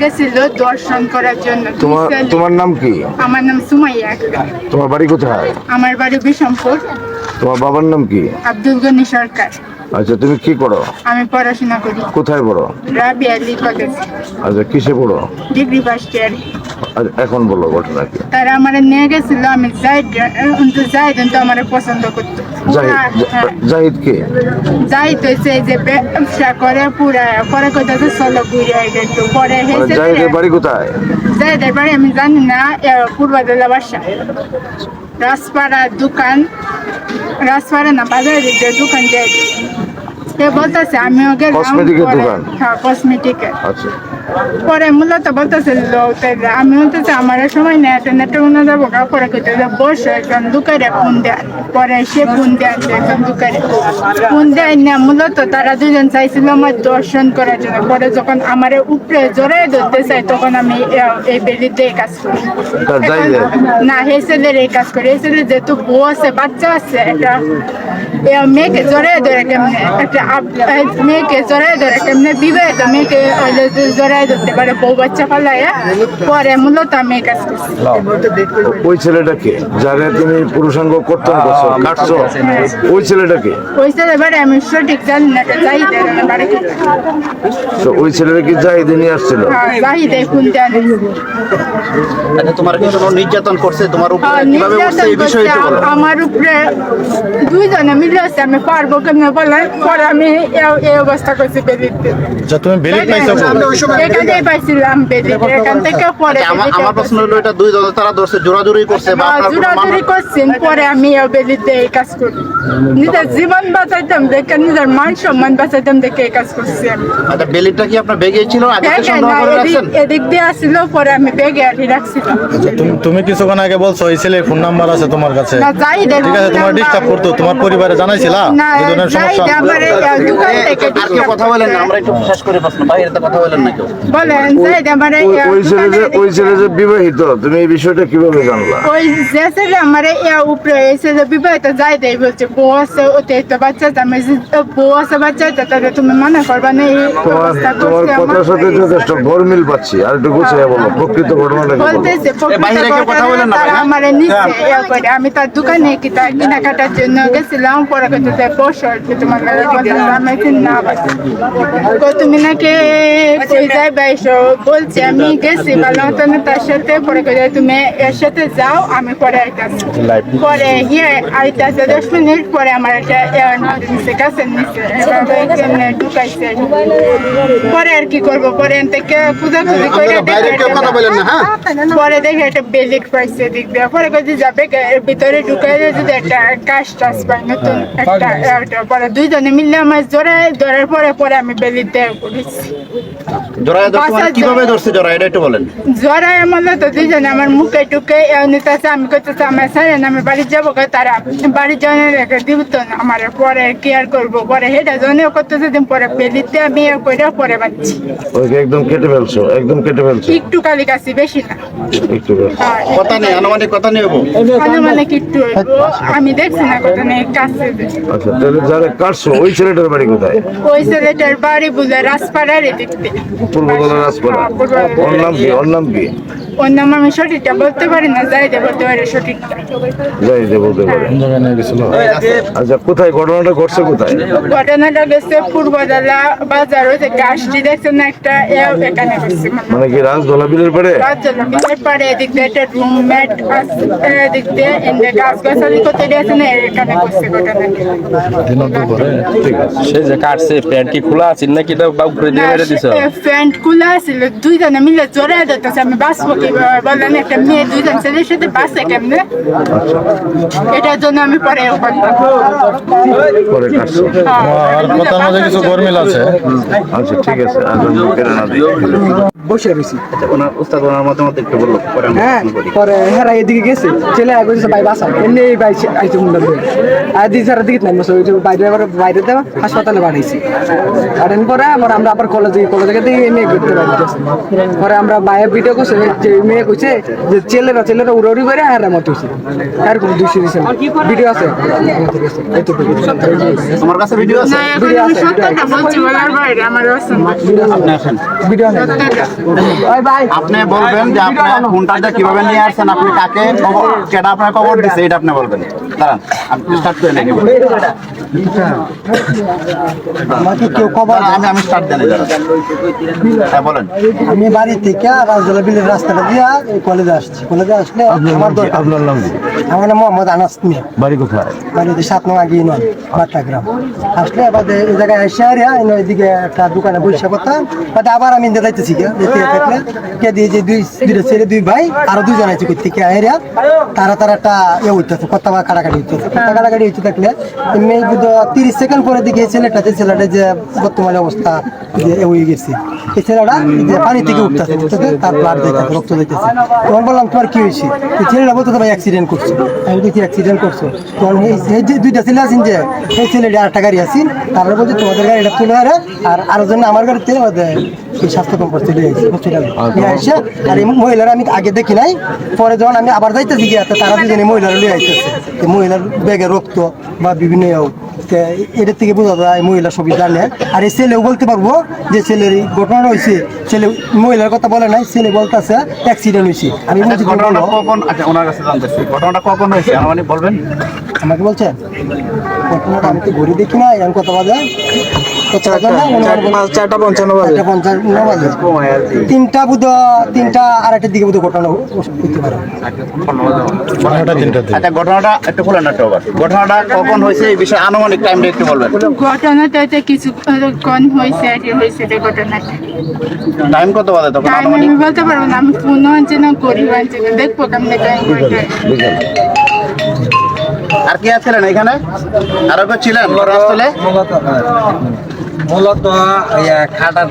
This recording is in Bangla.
গেছিল দর্শন করার জন্য। তোমার নাম কি? আমার নাম সুমাইয়া আক্তার। তোমার বাড়ি কোথায়? আমার বাড়ি বিষমপুর। তোমার বাবার নাম কি? আব্দুল গনি সরকার। আচ্ছা, তুমি কি করো? আমি পড়াশোনা করি কোথায় পড়ো? রাবি আলী কলেজ, আচ্ছা, কিসে পড়ো? Degree first year. আচ্ছা, এখন বলো ঘটনা কি? তারা আমার নিয়ে গেছিল, আমি জাহিদ তো আমার পছন্দ করতো। জাহিদ কে? জাহিদ হয়েছে যে ব্যবসা করে পুরা পরে কোথাও চলো ঘুরে একটু পরে জাহিদের বাড়ি কোথায়? জাহিদের বাড়ি আমি জানি না, পূর্বদলা বাসা, রাজপাড়া দোকান, রাজপাড়া না বাজারের দিকে দোকান যায়। সে বলতেছে আমিও গেলাম কসমেটিকের দোকান। হ্যাঁ, কসমেটিকের। আচ্ছা, পরে মূলত বলতেছে আমি বলতেছে আমার সময় নেই, নেটে মনে যাবো পরে করতে বসে একজন দোকানে ফোন দেয়। পরে সে ফোন দেয় একজন দোকানে ফোন দেয় না, মূলত তারা দুজন চাইছিল আমার দর্শন করার জন্য। পরে যখন আমার উপরে জোরে ধরতে চাই তখন আমি এই বেলিতে এই কাজ করি না, হে ছেলের এই কাজ করি। এই ছেলে যেহেতু বউ আছে, বাচ্চা আছে, একটা মেয়েকে জোরে ধরে কেমনে, একটা মেয়েকে জোরে ধরে কেমনে বিবাহিত মেয়েকে জোরে ধরতে পারে বউ বাচ্চা পালায়। পরে মূলত আমি এই কাজ করছি। ওই ছেলেটাকে যারা তুমি পুরুষাঙ্গ কর্তন করছো, কাটছো, ওই ছেলেটাকে? ওই ছেলে বাড়ি আমি সঠিক জানি না, জাহিদের বাড়ি। তো ওই ছেলেটা কি জাহিদে নিয়ে আসছিল? জাহিদে ফোন দেয়। আচ্ছা, তোমার কি কোনো নির্যাতন করছে তোমার উপরে? কিভাবে করছে এই বিষয়টা বলো। আমার উপরে দুইজনে মিলে আছে, আমি পারবো কেমনে বলেন। পরে আমি এই অবস্থা করছি বেদিতে। আচ্ছা, তুমি বেলিট পাইছো? এখানেই পাইছিলাম বেদিতে, এখান থেকে পরে আমার প্রশ্ন হলো, এটা দুই দল তারা ধরছে, জোরাজুরি করছে বা আপনার কোনো জোরাজুরি করছেন। পরে আমি বেদিতে এই কাজ করি, নিজের জীবন বাঁচাইতাম দেখে, নিজের মান সম্মান বাঁচাইতাম দেখে এই কাজ করছি আমি। আচ্ছা, বেলিটটা কি আপনার ব্যাগে ছিল? আগে থেকে সংগ্রহ করে রাখছেন? এদিক দিয়ে আসছিল, পরে আমি ব্যাগে আঠি রাখছিলাম। তুমি কিছুক্ষণ আগে বলছো এই ছেলের ফোন নাম্বার আছে তোমার কাছে, না, জাহিদের ঠিক আছে, তোমার ডিস্টার্ব করতো, তোমার পরিবারে জানাইছিলা না, দুজনের সমস্যা? জাহিদ আমার দোকান থেকে আর কেউ কথা বলেন না, আমরা একটু শেষ করে প্রশ্ন, বাইরে তো কথা বলেন না কেউ। বলেন। জাহিদ আমার ওই ছেলে যে বিবাহিত, তুমি এই বিষয়টা কিভাবে জানলা? ওই যে ছেলে আমার উপরে এসে যে বিবাহিত জাহিদ এই বলছে বউ আছে, ওতে তো বাচ্চা আমি বউ আছে, বাচ্চা তাহলে তুমি মনে করবা না। এই অবস্থা তোমার করছে আমার। কথার সাথে যথেষ্ট গরমিল পাচ্ছি। আর একটু গুছিয়ে বলো প্রকৃত ঘটনাটা কি বলো। বলতেছে বাইরে কেউ কথা বলেন না, ভাই, না? আমার নিচে করে আমি তার দোকানে কেনাকাটার জন্য গেছিলাম। পরে কথা বসো তোমার আমি না তুমি নাকি কই যাই বাইশো বলছি, আমি গেছি ভালো হতো না তার সাথে। পরে কথা তুমি এর সাথে যাও, আমি পরে আইতাছি। পরে গিয়ে আইতাছে 10 মিনিট পরে আমার একটা কাছে নিচ্ছে ঢুকাইছে। পরে আর কি করবো, পরে থেকে খুঁজাখুঁজি করে বাইরে কেউ কথা বলেন না, হ্যাঁ? পরে দেখে একটা বেলিক পাইছে দিক দিয়ে। পরে কাছে যাবে ভিতরে ঢুকাইলে যদি একটা কাজ টাজ পাই নতুন একটা। পরে দুইজনে মিললে আমার ধরার পরে পরে আমি বেলিক দেয় করেছি। জোড়ায় ধরছে মানে কিভাবে ধরছে জোড়ায়, এটা একটু বলেন। জরায় আমার তো দুইজনে আমার মুখে টুকে নিতেছে। আমি করতেছে আমার স্যার আমি বাড়ি যাবো, তারা বাড়ির জন্য রেখে দিব তো না আমার। পরে কি আর করবো, পরে হেটা জনেও করতেছে দিন পরে বেলিতে আমি করে পরে বাচ্ছি। ওকে একদম কেটে ফেলছো? একদম কেটে ফেলছো? একটু কালি কাছি, বেশি না। একটু কথা নেই, আনুমানিক কথা নেই হবো। আনুমানিক একটু আমি দেখছি না কথা নেই কাছে। আচ্ছা, তাহলে যারা কাটছো ওই ছেলেটার বাড়ি কোথায়? ওই ছেলেটার বাড়ি বুঝে রাজপাড়ার এদিক থেকে। পূর্বতলা রাজপাড়া। ওর নাম কি? ওর নাম কি? ওর নাম আমি সঠিকটা বলতে পারি না, যাইতে বলতে পারি সঠিকটা। জাহিদে বলতে পারে। আচ্ছা, কোথায় ঘটনাটা ঘটছে? কোথায় ঘটনাটা গেছে পূর্বদলা বাজার, ওই যে গাছটি দেখছেন একটা, এখানে গেছে। মানে কি রাজদোলা বিলের পাড়ে? বিলের পাড়ে এদিক দিয়ে একটা রুম ম্যাট আছে, এদিক দিয়ে এনে গাছ গাছালি করতে দিয়েছে না, এখানে গেছে ঘটনাটা। ঠিক আছে। সে যে কাটছে প্যান্ট কি খোলা আছে নাকি উপরে দিয়ে মেরে দিছো? প্যান্ট খোলা ছিল, দুইজনে মিলে জোরে ধরতেছে। আমি বাঁচবো কিভাবে বলেন, একটা মেয়ে দুইজন ছেলের সাথে বাঁচে কেমনে, এটার জন্য আমি পরে পরে কাটছো? আর কথার মধ্যে কিছু গরমিল আছে। আচ্ছা, ঠিক আছে। কেটে না দিই। বসে রয়েছি। আচ্ছা, ওনার উস্তাদ ওনার মতামত একটু বললো, পরে আমরা হ্যাঁ, প্রশ্ন করি। পরে হেরা এদিকে গেছে, ছেলে আগে ভাই বাসা এমনি ভাই আইছে মুন্ডা ধরে আর দিদি সারা দিকে নাই বাইরে দেওয়া হাসপাতালে বাড়াইছি। কারণ পরে আমরা আবার কলেজে গিয়ে এমনি ঘুরতে পারি। পরে আমরা বাইরে ভিডিও করছে যে মেয়ে কইছে যে ছেলেরা উড়াউড়ি করে আর মত হইছে আর কোন দৃশ্য দিছে ভিডিও আছে তোমার কাছে ভিডিও আছে? না এখন আমি সত্যটা বলছি বলার বাইরে আমার অসম্ভব আপনি আসেন, ভিডিও আছে ওই ভাই আপনি বলবেন যে আপনি ফোনটা কিভাবে নিয়ে আসছেন, আপনি কাকে কেটা আপনার খবর দিচ্ছে এটা আপনি বলবেন। দাঁড়ান, আপনি স্টার্ট করে নেই, আমাকে কেউ খবর আমি স্টার্ট দেন, হ্যাঁ বলেন। আমি বাড়ি থেকে রাজদলা বিলের রাস্তাটা দিয়া এই কলেজে আসছি। কলেজে আসলে আমার দরকার। আপনার নাম কি? আমার নাম মোহাম্মদ আনাস মিয়া। বাড়ি কোথায়? বাড়িতে 7 নং আগে নয় বাট্টা গ্রাম। আসলে আবার এই জায়গায় এসে আর এদিকে একটা দোকানে বসে করতাম, বাট আবার আমি ইন্দে যাইতেছি দেখতে থাকলে কে দিয়ে যে দুইটা ছেলে 2 ভাই আরো 2 জন আছে করতে এরিয়া তারা একটা হইতেছে কথা বা কাটাকাটি হইতেছে। কাটাকাটি হইতে থাকলে মেয়ে 30 সেকেন্ড পরে দিকে ছেলেটা যে বর্তমানে অবস্থা যে হয়ে গেছে, এই ছেলেটা যে পানি থেকে উঠতেছে তার ব্লাড যাইতেছে, রক্ত যাইতেছে। তখন বললাম তোমার কি হয়েছে? এই ছেলেটা বলতে ভাই অ্যাক্সিডেন্ট করছো। আমি কি অ্যাক্সিডেন্ট করছো? তখন এই যে 2টা ছেলে আছেন যে এই ছেলেটা আরেকটা গাড়ি আছেন, তারপরে বলছে তোমাদের গাড়িটা তুলে আর আরো জন্য আমার গাড়িতে এই স্বাস্থ্য কমপ্লেক্স চলে যাইছে হসপিটালে এসে। আর এই মহিলারা আমি আগে দেখি নাই, পরে যখন আমি আবার যাইতেছি গিয়ে তারা দুজনে মহিলারা লিয়ে আইতেছে। মহিলার ব্যাগে রক্ত বা বিভিন্ন এটার থেকে বোঝা যায় মহিলা সবই জানে। আর এই ছেলেও বলতে পারবো যে ছেলের এই ঘটনা হয়েছে, ছেলে মহিলার কথা বলে নাই, ছেলে বলতেছে অ্যাক্সিডেন্ট হয়েছে। আমি বলছি ঘটনাটা কখন, আচ্ছা ওনার কাছে জানতেছি ঘটনাটা কখন হয়েছে মানে বলবেন। আমাকে বলছে ঘটনাটা আমি তো ঘুরে দেখি না, এরকম কথা বাজে 4:55 বাজে। 4:55 বাজে। 3টা আড়াইটার দিকে বোধ ঘটনা হতে পারে। আচ্ছা ঘটনাটা একটু বলেন না, ঘটনাটা কখন হয়েছে এই বিষয়ে আনুমানিক টাইমটা একটু বলবেন। ঘটনাটা তো কিছুক্ষণ হয়েছে আর কি হয়েছে যে ঘটনাটা টাইম কত বাজে তখন টাইম আনুমানিক? আমি বলতে পারবো না, আমি ফোনও আনছি না গরিব আনছি না, দেখবো কেমন টাইম করতে। আর কি ছিলেন এখানে? আরো কেউ ছিলেন ঘটনাস্থলে? মূলত খাটাটা